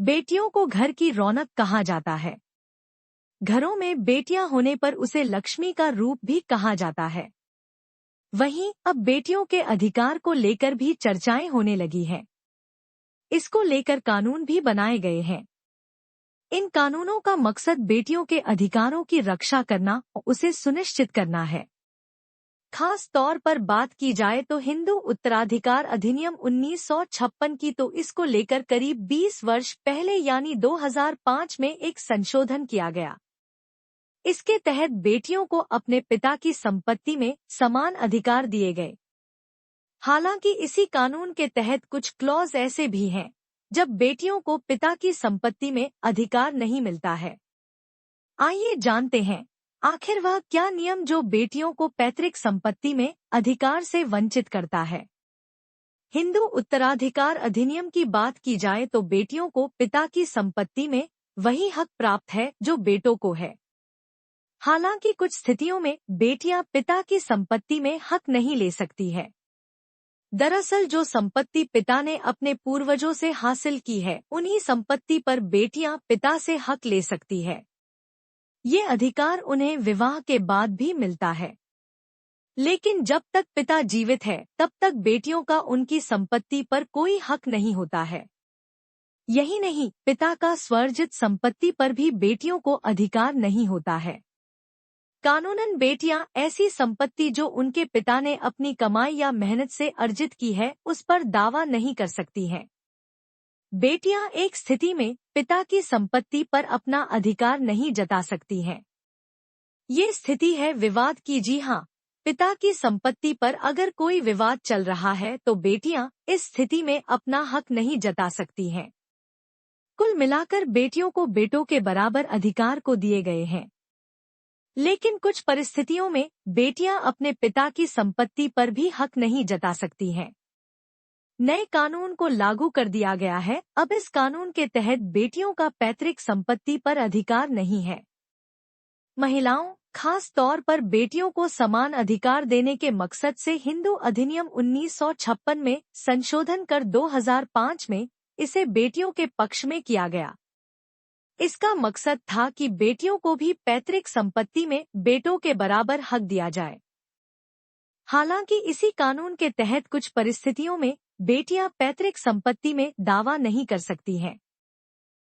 बेटियों को घर की रौनक कहा जाता है। घरों में बेटियां होने पर उसे लक्ष्मी का रूप भी कहा जाता है। वहीं अब बेटियों के अधिकार को लेकर भी चर्चाएं होने लगी हैं। इसको लेकर कानून भी बनाए गए हैं। इन कानूनों का मकसद बेटियों के अधिकारों की रक्षा करना और उसे सुनिश्चित करना है। खास तौर पर बात की जाए तो हिंदू उत्तराधिकार अधिनियम 1956 की, तो इसको लेकर करीब 20 वर्ष पहले यानी 2005 में एक संशोधन किया गया। इसके तहत बेटियों को अपने पिता की संपत्ति में समान अधिकार दिए गए। हालांकि इसी कानून के तहत कुछ क्लॉज ऐसे भी हैं जब बेटियों को पिता की संपत्ति में अधिकार नहीं मिलता है। आइए जानते हैं आखिर वह क्या नियम जो बेटियों को पैतृक संपत्ति में अधिकार से वंचित करता है। हिंदू उत्तराधिकार अधिनियम की बात की जाए तो बेटियों को पिता की संपत्ति में वही हक प्राप्त है जो बेटों को है। हालांकि कुछ स्थितियों में बेटियां पिता की संपत्ति में हक नहीं ले सकती है। दरअसल जो संपत्ति पिता ने अपने पूर्वजों से हासिल की है, उन्हीं संपत्ति पर बेटियां पिता से हक ले सकती है। ये अधिकार उन्हें विवाह के बाद भी मिलता है। लेकिन जब तक पिता जीवित है तब तक बेटियों का उनकी संपत्ति पर कोई हक नहीं होता है। यही नहीं, पिता का स्वर्जित संपत्ति पर भी बेटियों को अधिकार नहीं होता है। कानूनन बेटियां ऐसी संपत्ति जो उनके पिता ने अपनी कमाई या मेहनत से अर्जित की है उस पर दावा नहीं कर सकती हैं। बेटियां एक स्थिति में पिता की संपत्ति पर अपना अधिकार नहीं जता सकती हैं। ये स्थिति है विवाद की। जी हाँ, पिता की संपत्ति पर अगर कोई विवाद चल रहा है तो बेटियां इस स्थिति में अपना हक नहीं जता सकती हैं। कुल मिलाकर बेटियों को बेटों के बराबर अधिकार को दिए गए हैं। लेकिन कुछ परिस्थितियों में बेटियां अपने पिता की संपत्ति पर भी हक नहीं जता सकती हैं। नए कानून को लागू कर दिया गया है। अब इस कानून के तहत बेटियों का पैतृक संपत्ति पर अधिकार नहीं है। महिलाओं, खास तौर पर बेटियों को समान अधिकार देने के मकसद से हिंदू अधिनियम 1956 में संशोधन कर 2005 में इसे बेटियों के पक्ष में किया गया। इसका मकसद था कि बेटियों को भी पैतृक संपत्ति में बेटों के बराबर हक दिया जाए। हालांकि इसी कानून के तहत कुछ परिस्थितियों में बेटियां पैतृक संपत्ति में दावा नहीं कर सकती हैं।